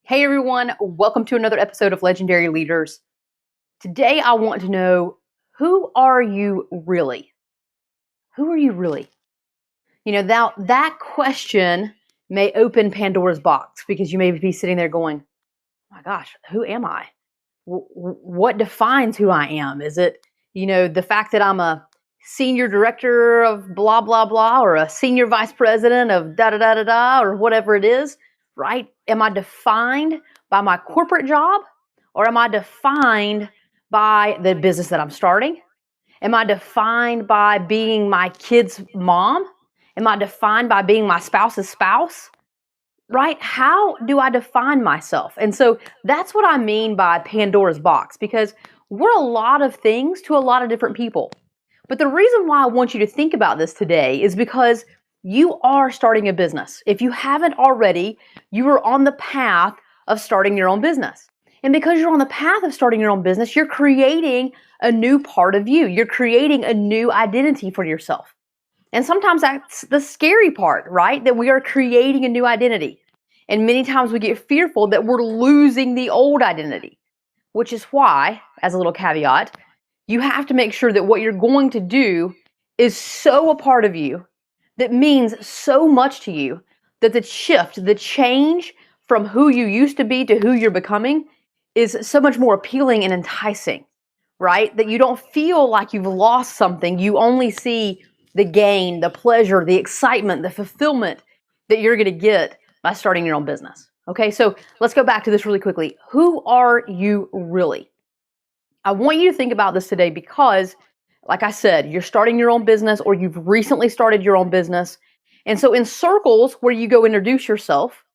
Hey everyone, welcome to another episode of Legendary Leaders. Today I want to know, who are you really? Who are you really? That question may open Pandora's box because you may be sitting there going, oh my gosh, who am I? What defines who I am? Is it, the fact that I'm a senior director of blah, blah, blah, or a senior vice president of da, da, da, da, da, or whatever it is, right? Am I defined by my corporate job, or am I defined by the business that I'm starting? Am I defined by being my kid's mom? Am I defined by being my spouse's spouse? Right? How do I define myself? And so that's what I mean by Pandora's box, because we're a lot of things to a lot of different people. But the reason why I want you to think about this today is because you are starting a business. If you haven't already, you are on the path of starting your own business. And because you're on the path of starting your own business, you're creating a new part of you. You're creating a new identity for yourself. And sometimes that's the scary part, right? That we are creating a new identity. And many times we get fearful that we're losing the old identity, which is why, as a little caveat, you have to make sure that what you're going to do is so a part of you, that means so much to you, that the shift, the change from who you used to be to who you're becoming is so much more appealing and enticing, right? That you don't feel like you've lost something. You only see the gain, the pleasure, the excitement, the fulfillment that you're going to get by starting your own business. Okay, so let's go back to this really quickly. Who are you really? I want you to think about this today because, like I said, you're starting your own business or you've recently started your own business. And so in circles where you go introduce yourself,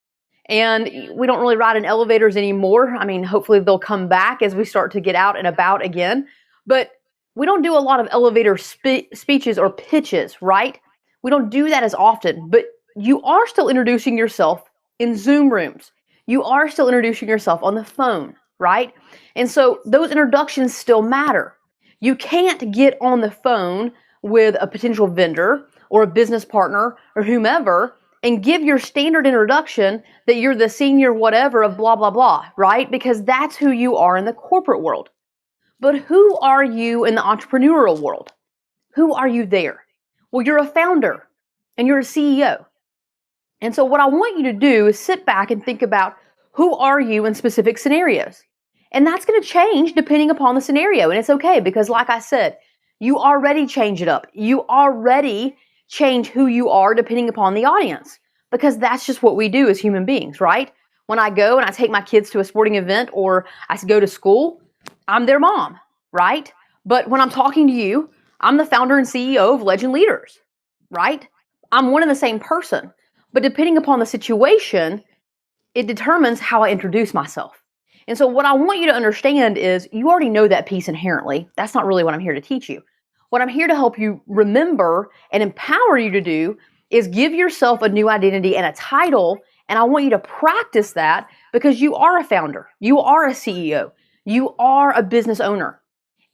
and we don't really ride in elevators anymore. I mean, hopefully they'll come back as we start to get out and about again. But we don't do a lot of elevator speeches or pitches, right? We don't do that as often, but you are still introducing yourself in Zoom rooms. You are still introducing yourself on the phone, right? And so those introductions still matter. You can't get on the phone with a potential vendor or a business partner or whomever and give your standard introduction that you're the senior whatever of blah, blah, blah, right? Because that's who you are in the corporate world. But who are you in the entrepreneurial world? Who are you there? Well, you're a founder and you're a CEO. And so what I want you to do is sit back and think about, who are you in specific scenarios? And that's going to change depending upon the scenario. And it's okay, because like I said, you already change it up. You already change who you are depending upon the audience, because that's just what we do as human beings, right? When I go and I take my kids to a sporting event or I go to school, I'm their mom, right? But when I'm talking to you, I'm the founder and CEO of Legend Leaders, right? I'm one and the same person. But depending upon the situation, it determines how I introduce myself. And so what I want you to understand is, you already know that piece inherently. That's not really what I'm here to teach you. What I'm here to help you remember and empower you to do is give yourself a new identity and a title. And I want you to practice that, because you are a founder. You are a CEO. You are a business owner.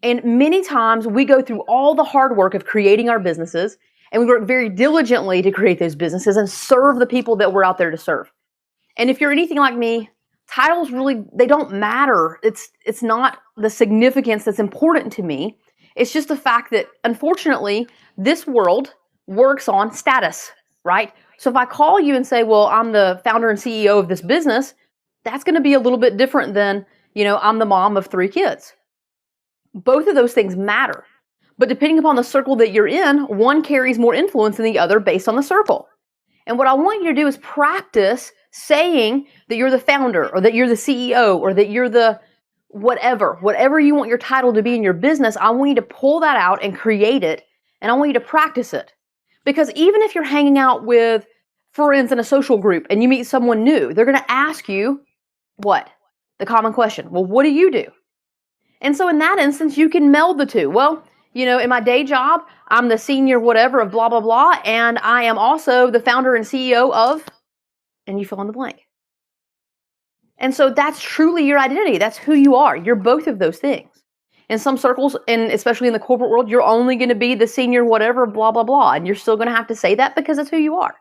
And many times we go through all the hard work of creating our businesses, and we work very diligently to create those businesses and serve the people that we're out there to serve. And if you're anything like me, titles really, they don't matter. It's not the significance that's important to me. It's just the fact that, unfortunately, this world works on status, right? So if I call you and say, well, I'm the founder and CEO of this business, that's going to be a little bit different than, I'm the mom of 3 kids. Both of those things matter. But depending upon the circle that you're in, one carries more influence than the other based on the circle. And what I want you to do is practice saying that you're the founder, or that you're the CEO, or that you're the whatever you want your title to be in your business. I want you to pull that out and create it, and I want you to practice it. Because even if you're hanging out with friends in a social group and you meet someone new, they're going to ask you, what? The common question, well, what do you do? And so in that instance, you can meld the two. Well, in my day job, I'm the senior whatever of blah, blah, blah, and I am also the founder and CEO of, and you fill in the blank. And so that's truly your identity. That's who you are. You're both of those things. In some circles, and especially in the corporate world, you're only going to be the senior whatever, blah, blah, blah. And you're still going to have to say that because that's who you are.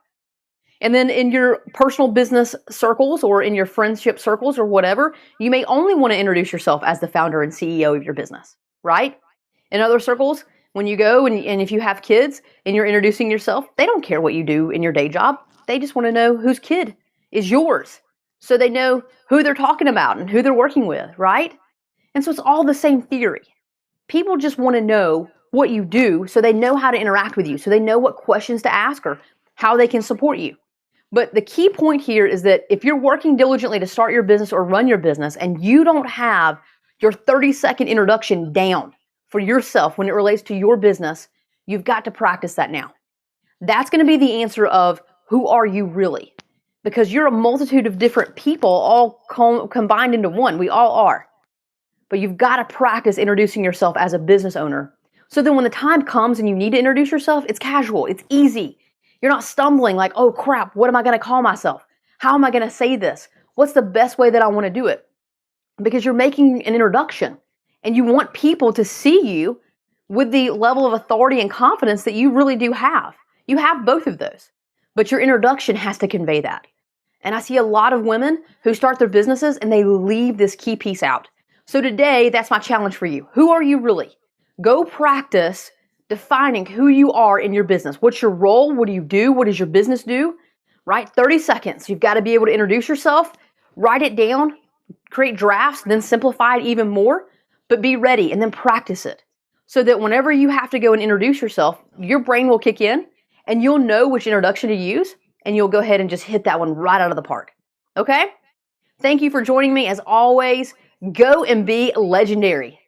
And then in your personal business circles or in your friendship circles or whatever, you may only want to introduce yourself as the founder and CEO of your business, right? In other circles, when you go and if you have kids and you're introducing yourself, they don't care what you do in your day job. They just want to know whose kid is yours. So they know who they're talking about and who they're working with, right? And so it's all the same theory. People just want to know what you do so they know how to interact with you, so they know what questions to ask or how they can support you. But the key point here is that if you're working diligently to start your business or run your business and you don't have your 30-second introduction down for yourself when it relates to your business, you've got to practice that now. That's going to be the answer of who are you really? Because you're a multitude of different people all combined into one. We all are. But you've got to practice introducing yourself as a business owner. So then when the time comes and you need to introduce yourself, it's casual, it's easy. You're not stumbling like, oh crap, what am I going to call myself? How am I going to say this? What's the best way that I want to do it? Because you're making an introduction and you want people to see you with the level of authority and confidence that you really do have. You have both of those, but your introduction has to convey that. And I see a lot of women who start their businesses and they leave this key piece out. So today, that's my challenge for you. Who are you really? Go practice defining who you are in your business. What's your role? What do you do? What does your business do? Right? 30 seconds. You've got to be able to introduce yourself, write it down, create drafts, then simplify it even more, but be ready and then practice it so that whenever you have to go and introduce yourself, your brain will kick in and you'll know which introduction to use and you'll go ahead and just hit that one right out of the park. Okay? Thank you for joining me. As always, go and be legendary.